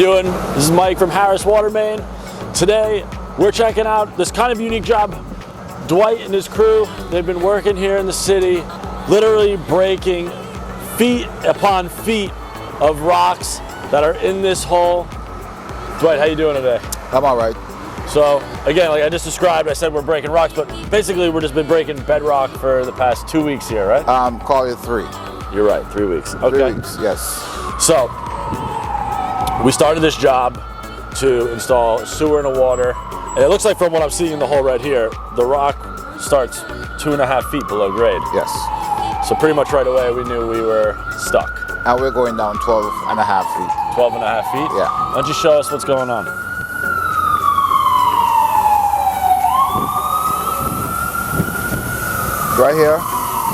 doing? This is Mike from Harris Water Main. Today we're checking out this kind of unique job. Dwight and his crew, they've been working here in the city, literally breaking feet upon feet of rocks that are in this hole. Dwight, how you doing today? I'm all right. So again, like I just described, I said we're breaking rocks, but basically we're just been breaking bedrock for the past 2 weeks here, right? Call it 3. You're right, 3 weeks. Okay. 3 weeks, yes. So we started this job to install sewer and a water, and it looks like from what I'm seeing in the hole right here, the rock starts 2.5 feet below grade. Yes. So pretty much right away we knew we were stuck. And we're going down 12.5 feet. 12.5 feet? Yeah. Why don't you show us what's going on? Right here,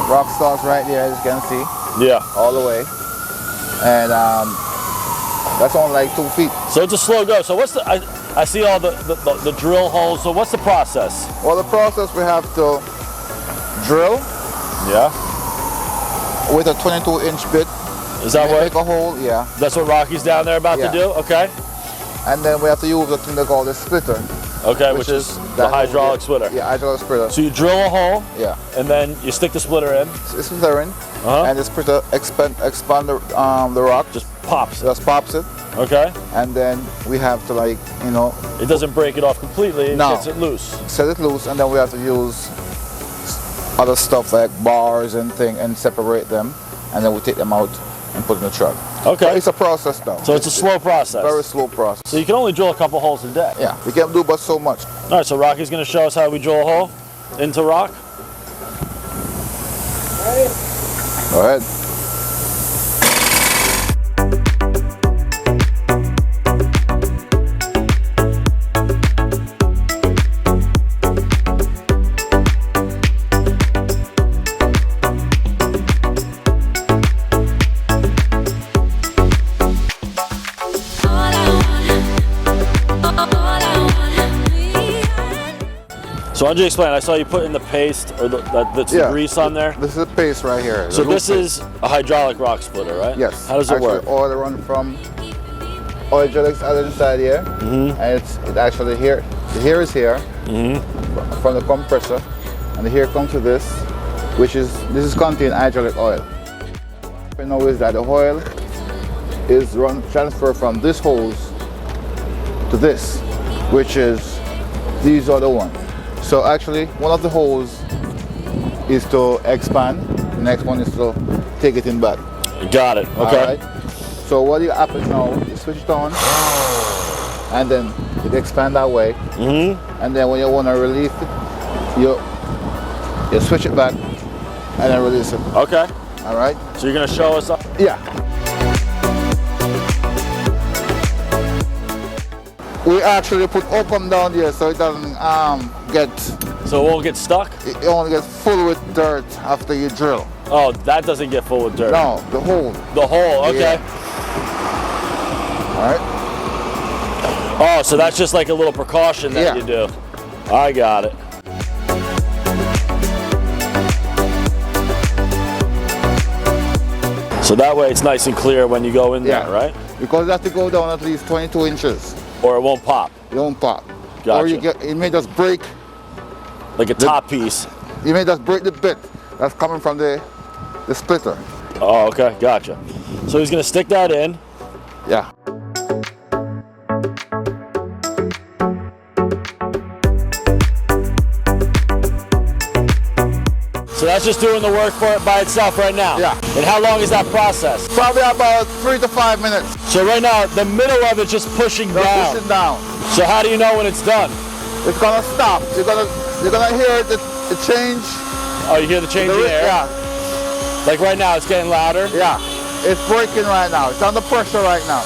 rock starts right there, as you can see. Yeah. All the way. And that's only like 2 feet. So it's a slow go. So what's the, I see all the drill holes. So what's the process? Well, the process, we have to drill. Yeah. With a 22-inch bit. Is that what? Make a hole, yeah. That's what Rocky's down there about to do? Okay. And then we have to use a thing they call the splitter. Okay, which is the hydraulic splitter. Yeah, hydraulic splitter. So you drill a hole. Yeah. And then you stick the splitter in. It's splitter in. And the splitter expand the rock. Just pops. Just pops it. Okay. And then we have to, like, you know. It doesn't break it off completely. It gets it loose. Set it loose, and then we have to use other stuff like bars and separate them, and then we take them out and put in the truck. Okay. So it's a process now. So it's a slow process. Very slow process. So you can only drill a couple holes a day. Yeah, we can't do but so much. All right, so Rocky's going to show us how we drill a hole into rock. Go ahead. So why don't you explain? I saw you put in the paste or that's the grease on there. This is the paste right here. So this is a hydraulic rock splitter, right? Yes. How does it work? Oil run from oil hydraulics out inside here, and it actually here. The here is here from the compressor, and here comes to this, which is contained hydraulic oil. What you know is that the oil is transferred from this hose to this, which is these are the ones. So actually, one of the holes is to expand, the next one is to take it in back. Got it, okay. All right? So what happens now, you switch it on, and then it expands that way, and then when you want to release it, you switch it back, and then release it. Okay. All right? So you're going to show us? Yeah. We actually put open down here so it doesn't get... So it won't get stuck? It only gets full with dirt after you drill. Oh, that doesn't get full with dirt? No, the hole. The hole, okay. Yeah. All right. Oh, so that's just like a little precaution that you do. I got it. So that way it's nice and clear when you go in there, right? Because you have to go down at least 22 inches. Or it won't pop. It won't pop. Gotcha. Or it may just break. Like a top piece. You may just break the bit that's coming from the splitter. Oh, okay, gotcha. So he's gonna stick that in. Yeah. So that's just doing the work for it by itself right now? Yeah. And how long is that process? Probably about 3 to 5 minutes. So right now, the middle of it's just pushing down. Pushing down. So how do you know when it's done? It's gonna stop. You're gonna hear the change. Oh, you hear the change in air? Yeah. Like right now, it's getting louder? Yeah. It's breaking right now. It's under pressure right now.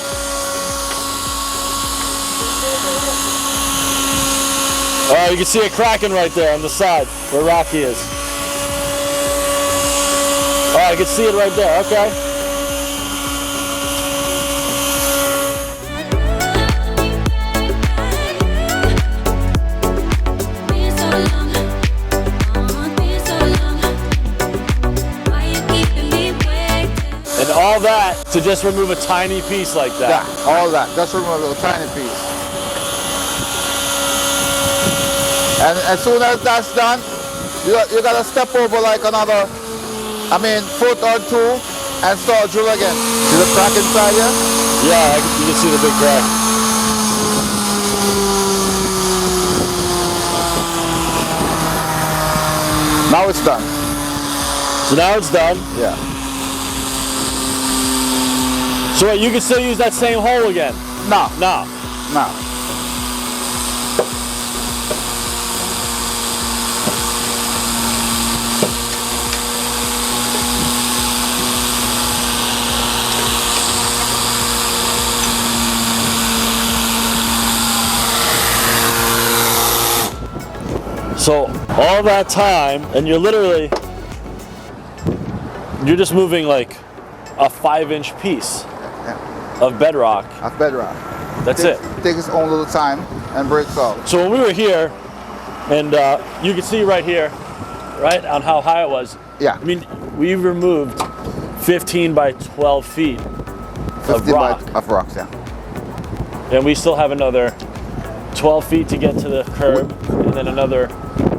Oh, you can see it cracking right there on the side where Rocky is. Oh, I can see it right there, okay. And all that that to just remove a tiny piece like that. Yeah, all that. Just remove a little tiny piece. And as soon as that's done, you gotta step over like another, foot or two and start drill again. See the crack inside here? Yeah, you can see the big crack. Now it's done. So now it's done. Yeah. So wait, you can still use that same hole again? No. No. No. So all that time, and you're just moving like a 5-inch piece of bedrock. Of bedrock. That's it. It takes its own little time and breaks out. So when we were here, and you can see right here, right, on how high it was. Yeah. I mean, we removed 15 by 12 feet of rock. Of rocks, yeah. And we still have another 12 feet to get to the curb, and then another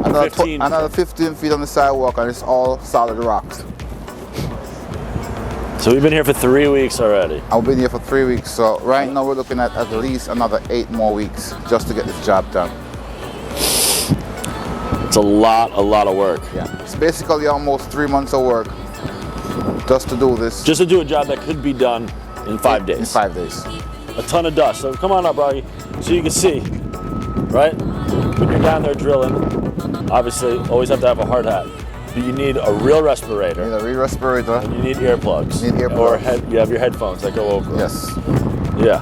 15. Another 15 feet on the sidewalk, and it's all solid rocks. So we've been here for 3 weeks already. I've been here for 3 weeks, so right now we're looking at least another 8 more weeks just to get this job done. It's a lot of work. Yeah, it's basically almost 3 months of work just to do this. Just to do a job that could be done in 5 days. In 5 days. A ton of dust. So come on up, Rocky, so you can see, right? When you're down there drilling, obviously, always have to have a hard hat. But you need a real respirator. You need a real respirator. And you need earplugs. You need earplugs. Or you have your headphones that go over. Yes. Yeah.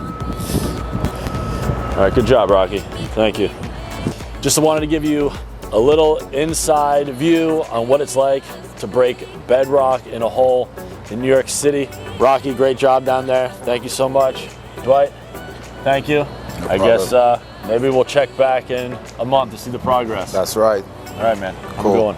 All right, good job, Rocky. Thank you. Just wanted to give you a little inside view on what it's like to break bedrock in a hole in New York City. Rocky, great job down there. Thank you so much. Dwight, thank you. I guess maybe we'll check back in a month to see the progress. That's right. All right, man. Have a good one.